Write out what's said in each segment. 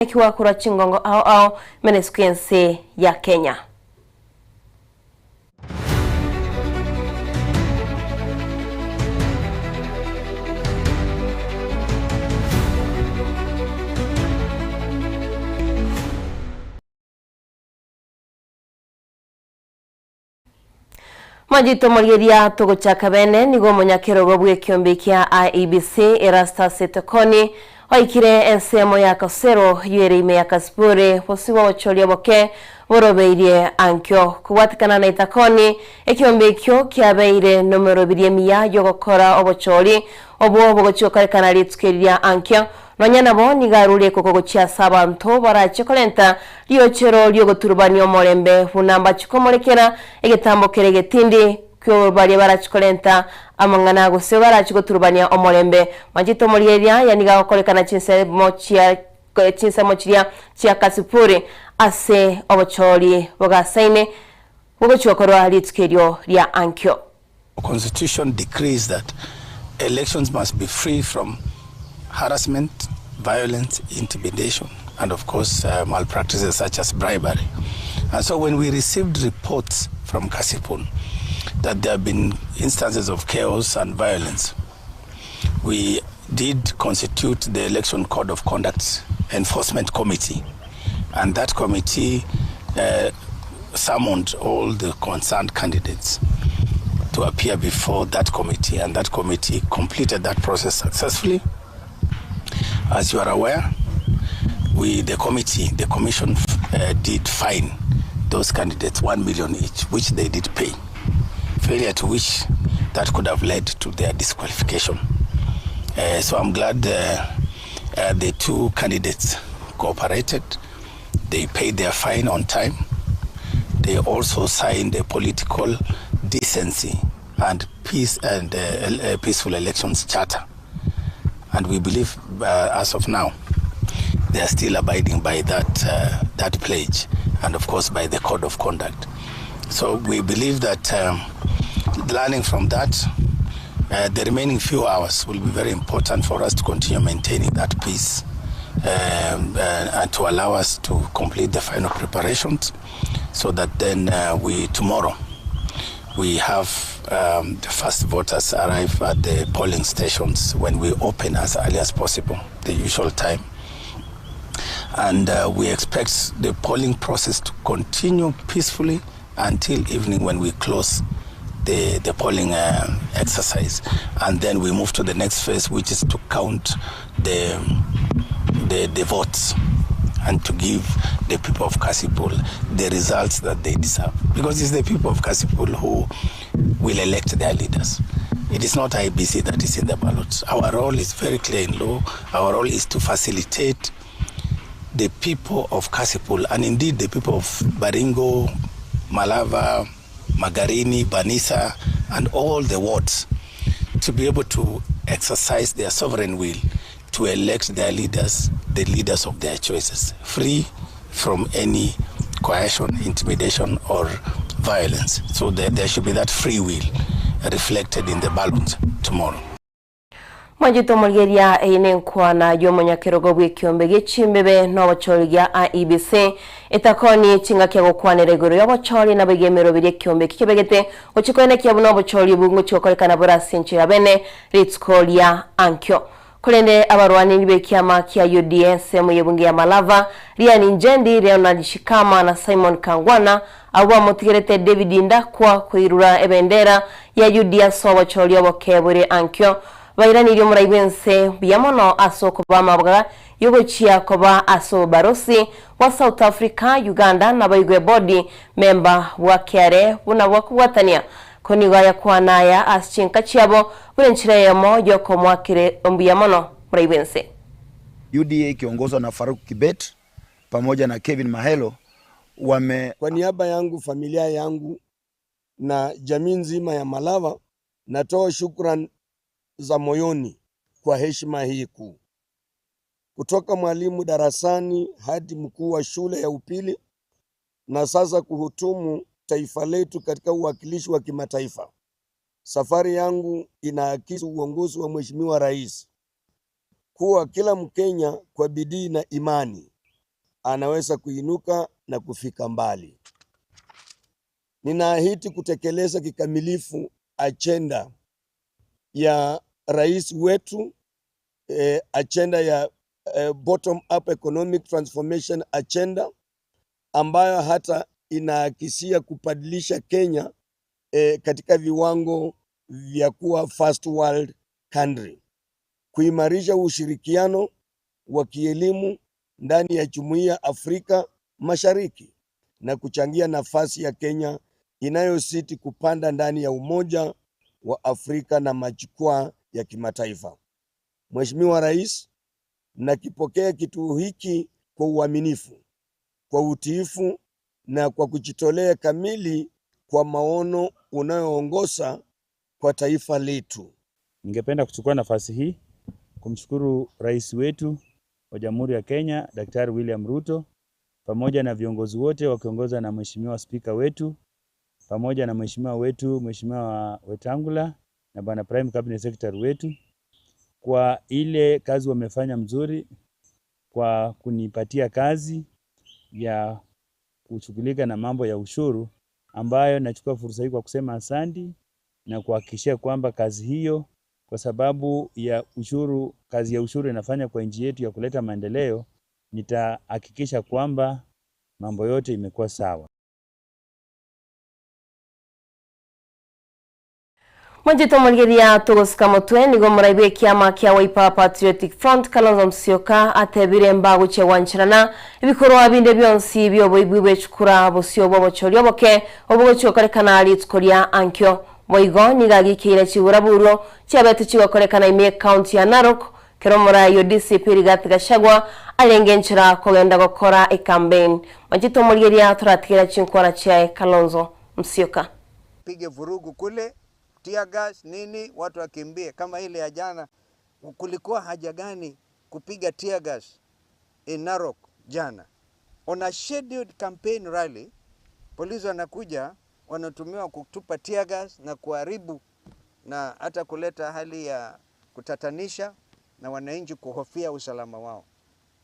Ikiwa kura chingongo au meneskuense ya Kenya. Majito Mulgeria Togo Chakabene nigo Monyakero bwe kiombe kia IEBC Erastus Ikomi oikire ensemo ya kasero yuerime ya kasipure posiwa wacholia boke borobeire ankyo kuwatikana na itakoni ekiombe kyo kiabeire numero biremiya yogokora obocholi obo bogochiokarekana litsukeria ankyo nonyana bo nigarule kokogo chia sabanto barachikolenta liochero lyogoturubani omorembe bunamba chikomolekera egetambo keregetindi kyo bali barachikolenta amangana gose barachigoturubania omorembe Majito Mulgeria yaniga kolekana Chinsa mochia chia kasipure ase obocholi bogasaine bogochokoro litsukerio lya ankyo. The Constitution decrees that elections must be free from harassment, violence, intimidation, and of course malpractices such as bribery. And so when we received reports from Kasipul that there have been instances of chaos and violence, we did constitute the Election Code of Conduct Enforcement Committee, and that committee summoned all the concerned candidates to appear before that committee, and that committee completed that process successfully. As you are aware, the commission did fine those candidates 1 million each, which they did pay. Failure to which that could have led to their disqualification. So I'm glad the two candidates cooperated. They paid their fine on time. They also signed a political decency and peace and peaceful elections charter. And we believe, as of now, they are still abiding by that pledge, and of course by the code of conduct. So we believe that learning from that, the remaining few hours will be very important for us to continue maintaining that peace and to allow us to complete the final preparations, so that then tomorrow we have the first voters arrive at the polling stations when we open as early as possible, the usual time. And we expect the polling process to continue peacefully until evening when we close the polling exercise. And then we move to the next phase, which is to count the votes and to give the people of Kasipul the results that they deserve. Because it's the people of Kasipul who will elect their leaders. It is not IEBC that is in the ballot. Our role is very clear in law. Our role is to facilitate the people of Kasipul, and indeed the people of Baringo, Malava, Magarini, Banisa, and all the wards, to be able to exercise their sovereign will to elect their leaders, the leaders of their choices, free from any coercion, intimidation, or violence. So there should be that free will reflected in the ballot tomorrow. Majito Mulgeria einenkwana yomonyakero bwe kiombe gichimbebe n'abacholi ya IEBC etakoni chinga kya gukwanira iguru y'abacholi nabegemero bire kiombe kikebegete ochikoene kya buno abacholi bungu chikokolekana burasinchira bene ritskolia ankyo kulende abarwani be kiama kya UDS mu yebungi ya Malava Riani Njendi Leonard Shikama na Simon Kangwana awa motigerete David Ndakwa kuirura ebendera ya UDS abacholi abokebure ankyo Bairani ilio muraibense biyamono aso kuba mabwaga yogochia kuba aso barosi wa South Africa, Uganda na baigwe body member wa kiare buna wakuwatania koniga ya kuanaya aschinka chiabo bulenchire yamo yoko mwakire mbiyamono muraibense. UDA kiongozwa na Farouk Kibet pamoja na Kevin Mahelo kwa niaba yangu, familia yangu na jamii nzima ya Malava natoa shukrani za moyoni kwa heshima hii kuu. Kutoka mwalimu darasani hadi mkuu wa shule ya upili na sasa kuhutumu taifa letu katika uwakilishi wa kimataifa. Safari yangu inaakisi uongozi wa Mheshimiwa Rais kuwa kila Mkenya kwa bidii na imani anaweza kuinuka na kufika mbali. Ninaahidi kutekeleza kikamilifu agenda ya rais wetu, agenda ya bottom up economic transformation agenda, ambayo hata inaakisia kubadilisha Kenya katika viwango vya kuwa first world country, kuimarisha ushirikiano wa kielimu ndani ya Jumuiya ya Afrika Mashariki na kuchangia nafasi ya Kenya inayositi kupanda ndani ya Umoja wa Afrika na majukwaa ya kimataifa. Mheshimiwa Rais, nakipokea kituo hiki kwa uaminifu, kwa utiifu na kwa kujitolea kamili kwa maono unayoongoza kwa taifa letu. Ningependa kuchukua nafasi hii kumshukuru rais wetu wa Jamhuri ya Kenya, Daktari William Ruto, pamoja na viongozi wote wakiongozwa na Mheshimiwa Spika wetu, pamoja na Mheshimiwa wetu, Mheshimiwa Wetangula na Bwana Prime Cabinet Secretary wetu kwa ile kazi wamefanya mzuri kwa kunipatia kazi ya kushughulika na mambo ya ushuru, ambayo nachukua fursa hii kwa kusema asante na kuhakikishia kwamba kazi hiyo, kwa sababu ya ushuru, kazi ya ushuru inafanya kwa nchi yetu ya kuleta maendeleo, nitahakikisha kwamba mambo yote imekuwa sawa. Mwajito mulgeria tugusika mutwe nigo muraibe kiama kia Wiper Patriotic Front Kalonzo Musyoka atebire mbagu che wanchirana ibikorwa binde byonsi byoboibwe bwechukura busyo bobochorio boke obugochokorekana ali tukoria ankyo boigo nigagikire chiburaburo chabete chigokorekana ime county ya Narok keromora yo DCP Rigathi Gachagua alengenchira kogenda gukora e campaign. Mwajito mulgeria turatikira chinkora cha Kalonzo Musyoka pige vurugu kule, tear gas nini, watu wakimbie. Kama ile ya jana, kulikuwa haja gani kupiga tear gas in Narok jana? On a scheduled campaign rally, polisi wanakuja wanatumiwa kutupa tear gas na kuharibu na hata kuleta hali ya kutatanisha na wananchi kuhofia usalama wao.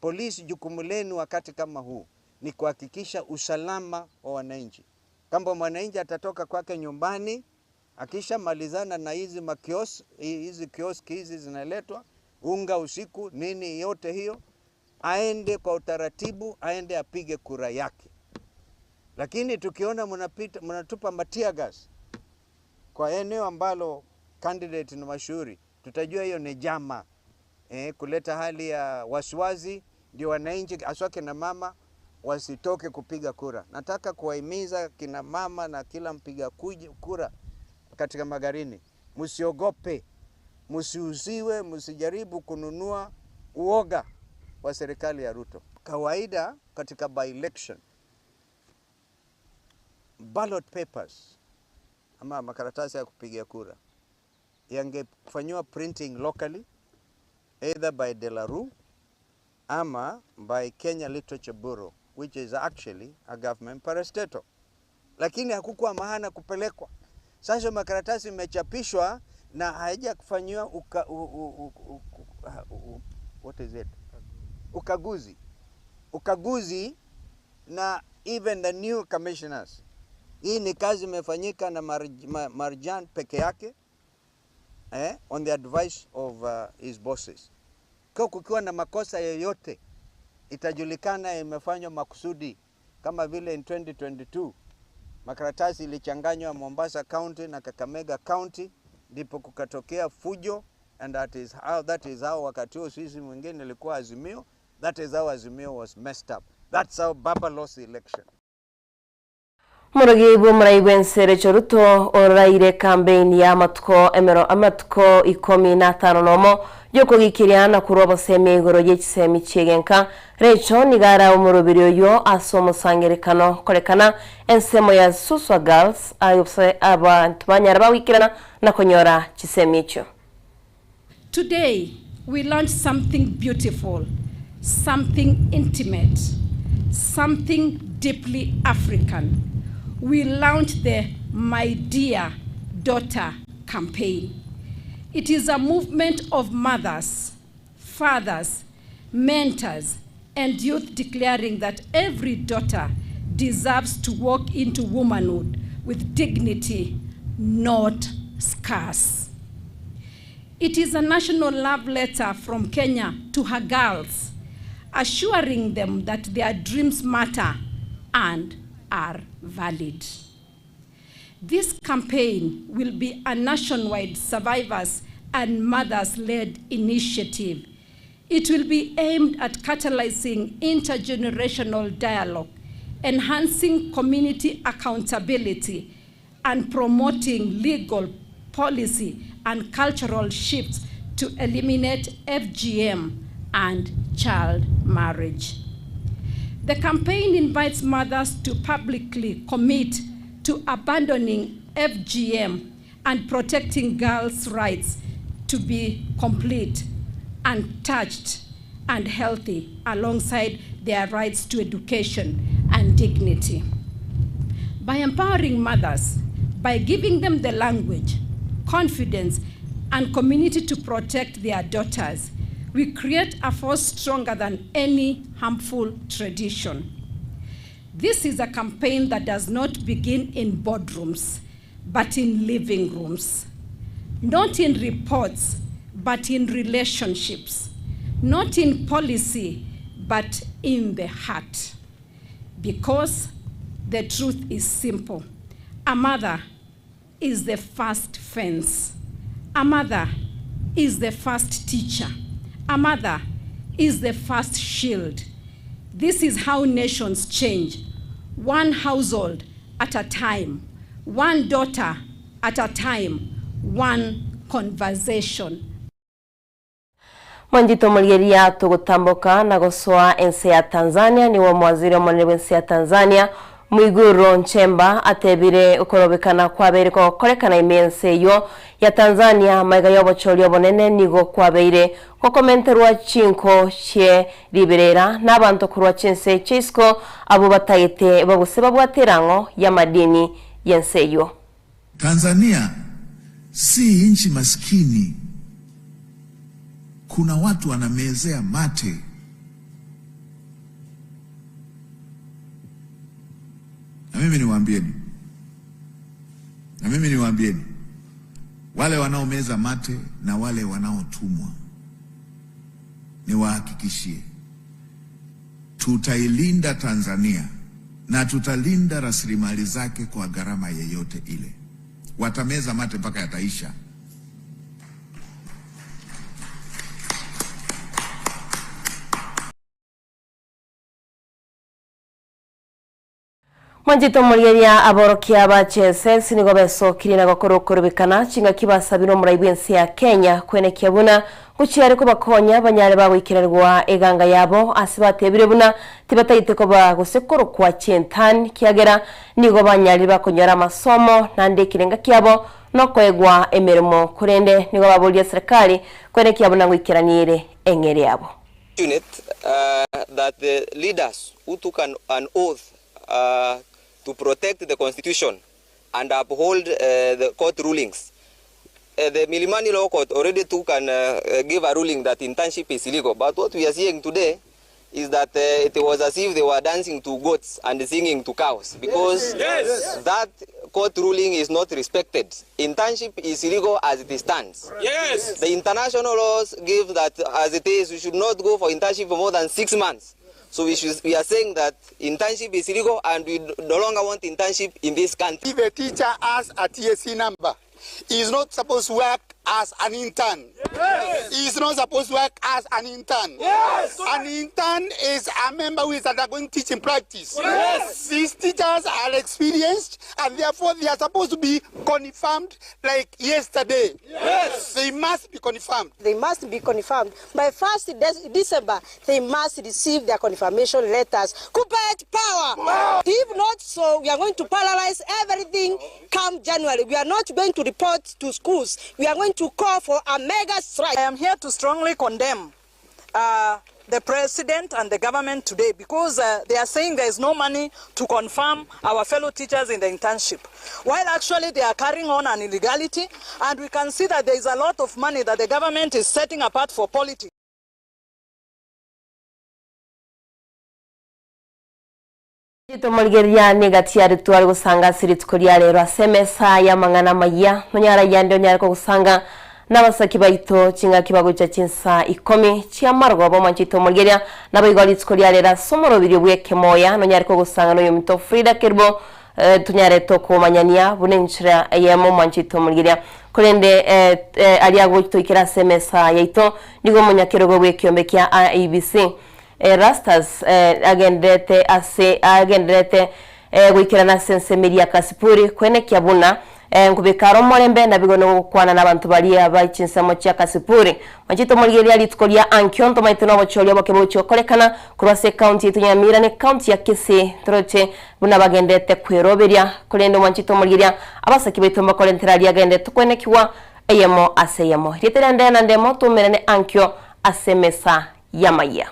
Polisi, jukumu lenu wakati kama huu ni kuhakikisha usalama wa wananchi. Kama mwananchi atatoka kwake nyumbani, akisha malizana na hizi kioski hizi zinaletwa unga usiku nini yote hiyo, aende kwa utaratibu, aende apige kura yake. Lakini tukiona mnatupa matia gas kwa eneo ambalo candidate ni mashuhuri, tutajua hiyo ni jama, kuleta hali ya wasiwasi, ndio wananchi aswa kina mama wasitoke kupiga kura. Nataka kuwahimiza kina mama na kila mpiga kura katika Magarini, msiogope, msiuziwe, msijaribu kununua uoga wa serikali ya Ruto. Kawaida katika by election, ballot papers ama makaratasi ya kupigia kura yangefanywa printing locally, either by Delaru ama by Kenya Literature Bureau, which is actually a government parastatal. Lakini hakukuwa maana kupelekwa. Sasa makaratasi imechapishwa na haija kufanywa ukaguzi na even the new commissioners. Hii ni kazi imefanyika na Marjan peke yake, on the advice of his bosses. Kwa kukiwa na makosa yoyote, itajulikana imefanywa makusudi. Kama vile in 2022 makaratasi ilichanganywa Mombasa County na Kakamega County, ndipo kukatokea fujo, and that is how wakati huo sisi mwingine ilikuwa Azimio, that is how Azimio was messed up. That's how Baba lost the election. Muragibu muraibensere choruto oraire campaign ya amatko ikomi na tano nomo yoko gikiriana kurobo seme igoro yechisemi chegenka recho nigara umurubirio yo asomo sangerekano korekana ensemo ya Suswa Girls ayopse abantu banyara bawikirana na konyora chisemi icho. Today we launch something beautiful, something intimate, something deeply African. We launched the My Dear Daughter campaign. It is a movement of mothers, fathers, mentors, and youth declaring that every daughter deserves to walk into womanhood with dignity, not scars. It is a national love letter from Kenya to her girls, assuring them that their dreams matter and are valid. This campaign will be a nationwide survivors and mothers-led initiative. It will be aimed at catalyzing intergenerational dialogue, enhancing community accountability, and promoting legal, policy, and cultural shifts to eliminate FGM and child marriage. The campaign invites mothers to publicly commit to abandoning FGM and protecting girls' rights to be complete, untouched, and healthy, alongside their rights to education and dignity. By empowering mothers, by giving them the language, confidence, and community to protect their daughters, we create a force stronger than any harmful tradition. This is a campaign that does not begin in boardrooms, but in living rooms. Not in reports, but in relationships. Not in policy, but in the heart. Because the truth is simple. A mother is the first fence. A mother is the first teacher. A mother is the first shield. This is how nations change. One household at a time. One daughter at a time. One conversation. Mwanjito mulgeria tugutambuka na guswa ensi ya Tanzania ni wa mwaziri wa ensi ya Tanzania Mwigulu Nchemba atebire ukorobekana kwabeire ko korekana imense yo ya Tanzania maiga yobochori obonene nigo kwabeire ko komenterwa chinko cye liberera n'abantu kurwa Chinsa Chisco abo batayite baguseba bwaterango ya madini yense yo. Tanzania si nchi maskini. Kuna watu wanamezea mate. Na mimi niwaambieni, wale wanaomeza mate na wale wanaotumwa, niwahakikishie tutailinda Tanzania na tutalinda rasilimali zake kwa gharama yeyote ile. Watameza mate mpaka yataisha. Mwanjito mulgeria aborokia ba CSS nigo besokiri na gokorobikana chinga kibasabiro muraibu ensi ya Kenya kwenekia buna guciare ko bakonya banyare bagwikirarwa eganga yabo asibatebire buna tibatayite ko bagusekoro kwa Chintan kiagera nigo banyari bakonyara amasomo nande kirenga kyabo no kwegwa emirimo kurende nigo babuliye serikali kwenekia buna ngwikiranire engeri yabo. Unit that the leaders who took an oath to protect the constitution and uphold the court rulings. The Milimani Law Court already took and gave a ruling that internship is illegal. But what we are seeing today is that it was as if they were dancing to goats and singing to cows, because that court ruling is not respected. Internship is illegal as it stands. Yes. The international laws give that as it is, we should not go for internship for more than 6 months. So we are saying that internship is illegal and we no longer want internship in this country. If a teacher has a TSC number, he is not supposed to work as an intern. Yes. He is not supposed to work as an intern. Yes. An intern is a member who is undergoing teaching practice. Yes. These teachers are experienced and therefore they are supposed to be confirmed like yesterday. Yes. They must be confirmed. They must be confirmed. By 1st December, they must receive their confirmation letters. Corporate power. Wow. If not so, we are going to paralyze everything come January. We are not going to report to schools. We are going to call for a mega strike. I am here to strongly condemn the president and the government today because they are saying there is no money to confirm our fellow teachers in the internship, while actually they are carrying on an illegality, and we can see that there is a lot of money that the government is setting apart for politics. Jitomolgeria negati ya ritual gusanga siritkoria rero asemesa ya mangana Amayia nonyara yande onyariko gusanga nabasaki baito chinga kibago cha Chinsa Ikomi chiamargo bo manchitomolgeria nabaigolitskoria rero somoro biri bweke moya nonyariko gusanga no yumito Frida Kirbo tunyare toko manyania bunenchira yemo manchitomolgeria kolende aliago toikira semesa yaito nigo monyakerogo bwekiombe kya ABC Rastas agendete gwikirana sense media kasipuri kwene kyabuna nkubikaro molembe nabigono kwana nabantu bali abachinsa mocha kasipuri machito molgeria litkolia ankionto maitino bocholia bokebocho kolekana kurase county tunyamira ne county ya Kisii troche buna bagendete kweroberia kolendo machito molgeria abasaki betomba kolenteralia agendete kwene kiwa eyemo aseyemo riterende na ndemo tumerene ankyo asemesa ya Amayia.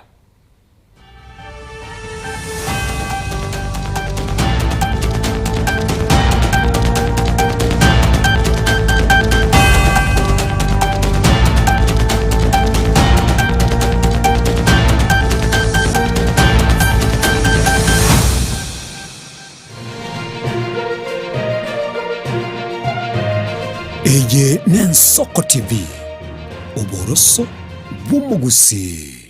Eye Nensoko TV, uboroso bw'umugusi.